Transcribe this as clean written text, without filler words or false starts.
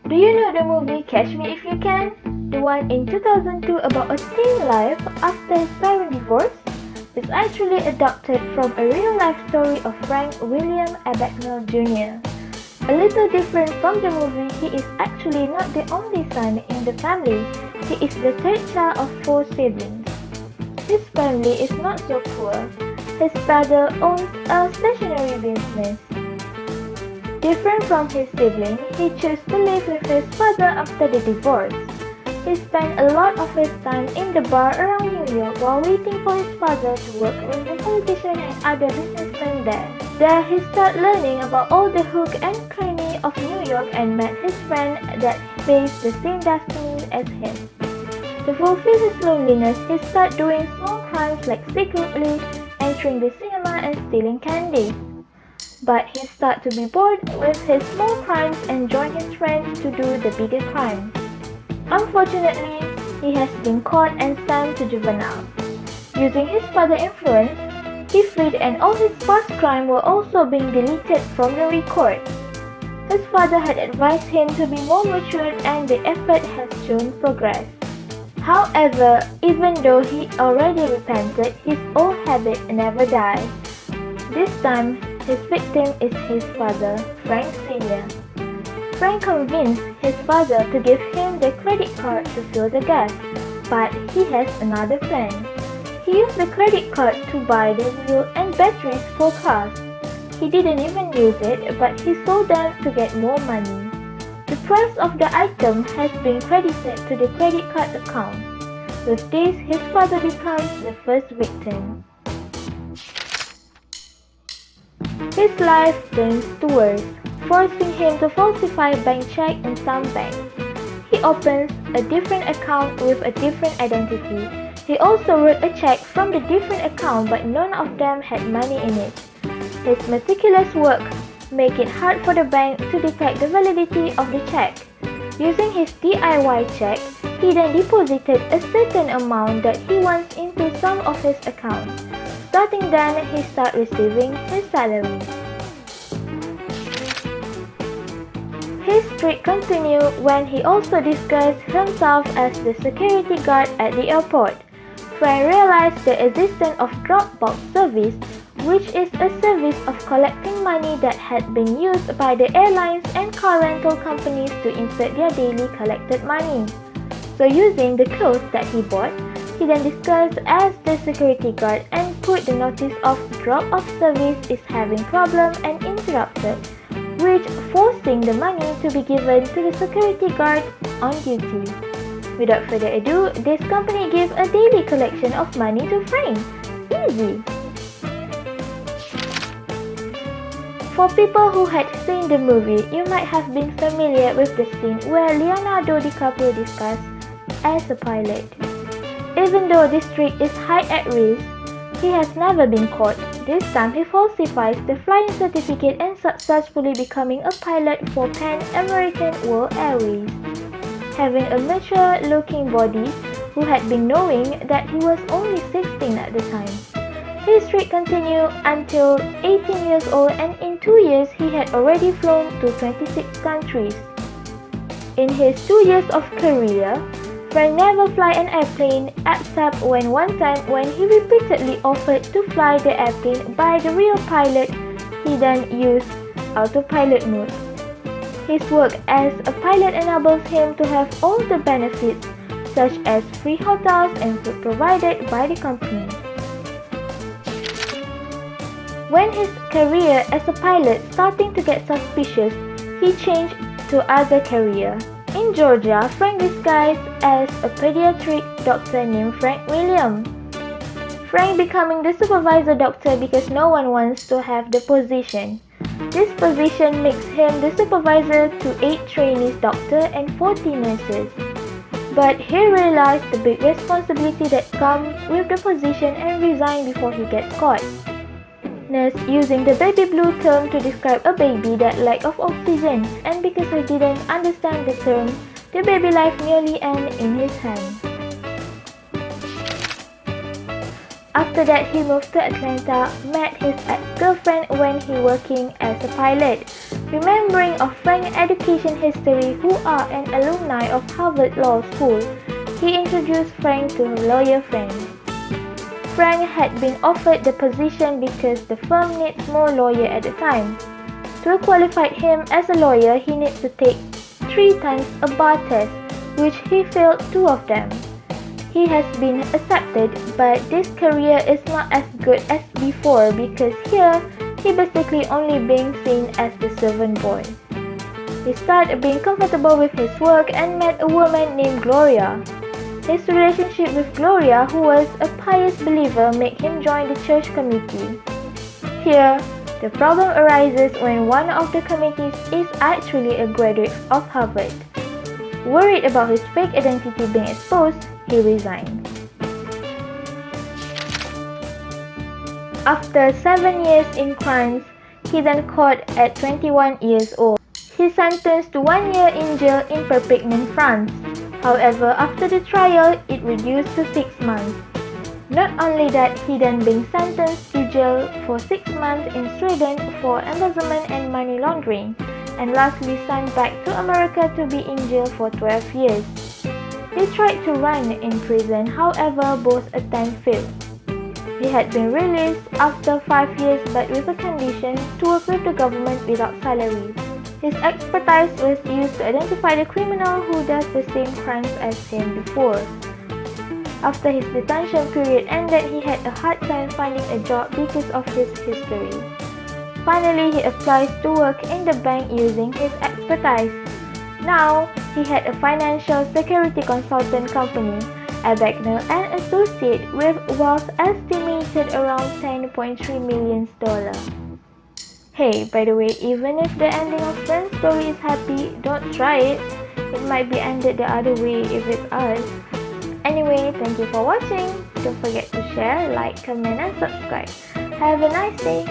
Do you know the movie Catch Me If You Can? The one in 2002 about a teen life after his parent divorce? It's actually adapted from a real-life story of Frank William Abagnale Jr. A little different from the movie, he is actually not the only son in the family. He is the third child of 4 siblings. His family is not so poor. His father owns a stationery business. Different from his siblings, he chose to live with his father after the divorce. He spent a lot of his time in the bar around New York while waiting for his father to work with the politician and other businessmen there. There he started learning about all the hook and cranny of New York and met his friend that faced the same destiny as him. To fulfill his loneliness, he started doing small crimes like secretly entering the cinema and stealing candy. But he started to be bored with his small crimes and joined his friends to do the bigger crimes. Unfortunately, he has been caught and sent to juvenile. Using his father's influence, he fled and all his past crimes were also being deleted from the record. His father had advised him to be more mature and the effort has shown progress. However, even though he already repented, his old habit never died. This time, his victim is his father, Frank Sr. Frank convinced his father to give him the credit card to fill the gas, but he has another plan. He used the credit card to buy the wheel and batteries for cars. He didn't even use it, but he sold them to get more money. The price of the item has been credited to the credit card account. With this, his father becomes the first victim. His life turns to worse, forcing him to falsify bank checks in some banks. He opens a different account with a different identity. He also wrote a check from the different account, but none of them had money in it. His meticulous work made it hard for the bank to detect the validity of the check. Using his DIY check, he then deposited a certain amount that he wants into some of his accounts. Starting then, he started receiving his salary. His streak continued when he also disguised himself as the security guard at the airport. Frank realized the existence of Dropbox service, which is a service of collecting money that had been used by the airlines and car rental companies to insert their daily collected money. So using the clothes that he bought, he then disguised as the security guard and put the notice of drop-off service is having problem and interrupted, which forcing the money to be given to the security guard on duty. Without further ado, this company gave a daily collection of money to Frank. Easy! For people who had seen the movie, you might have been familiar with the scene where Leonardo DiCaprio disguised as a pilot. Even though this trick is high at risk, he has never been caught. This time he falsifies the flying certificate and successfully becoming a pilot for Pan American World Airways. Having a mature-looking body, who had been knowing that he was only 16 at the time. His streak continued until 18 years old, and in 2 years he had already flown to 26 countries. In his 2 years of career, Frank never fly an airplane except one time when he repeatedly offered to fly the airplane by the real pilot. He then used autopilot mode. His work as a pilot enables him to have all the benefits such as free hotels and food provided by the company. When his career as a pilot starting to get suspicious, he changed to other career. In Georgia, Frank disguised as a pediatric doctor named Frank William. Frank becoming the supervisor doctor because no one wants to have the position. This position makes him the supervisor to 8 trainees doctors and 40 nurses. But he realized the big responsibility that comes with the position and resigned before he gets caught. Nurse using the baby blue term to describe a baby that lack of oxygen, and because I didn't understand the term, the baby life nearly ended in his hand. After that, he moved to Atlanta, met his ex-girlfriend when he working as a pilot. Remembering of Frank's education history, who are an alumni of Harvard Law School, he introduced Frank to a lawyer friend. Frank had been offered the position because the firm needs more lawyers at the time. To qualify him as a lawyer, he needs to take 3 times a bar test, which he failed 2 of them. He has been accepted, but this career is not as good as before because here, he basically only being seen as the servant boy. He started being comfortable with his work and met a woman named Gloria. His relationship with Gloria, who was a pious believer, made him join the church committee. Here, the problem arises when one of the committees is actually a graduate of Harvard. Worried about his fake identity being exposed, he resigned. After 7 years in crimes, he then caught at 21 years old. He sentenced to 1 year in jail in Perpignan, France. However, after the trial, it reduced to 6 months. Not only that, he then being sentenced to jail for 6 months in Sweden for embezzlement and money laundering, and lastly sent back to America to be in jail for 12 years. He tried to run in prison, however, both attempts failed. He had been released after 5 years but with a condition to work with the government without salary. His expertise was used to identify the criminal who does the same crimes as him before. After his detention period ended, he had a hard time finding a job because of his history. Finally, he applies to work in the bank using his expertise. Now, he had a financial security consultant company, ABAGNALE & Associates, with wealth estimated around $10.3 million. Hey, by the way, even if the ending of Frank's story is happy, don't try it. It might be ended the other way if it's us. Anyway, thank you for watching. Don't forget to share, like, comment and subscribe. Have a nice day.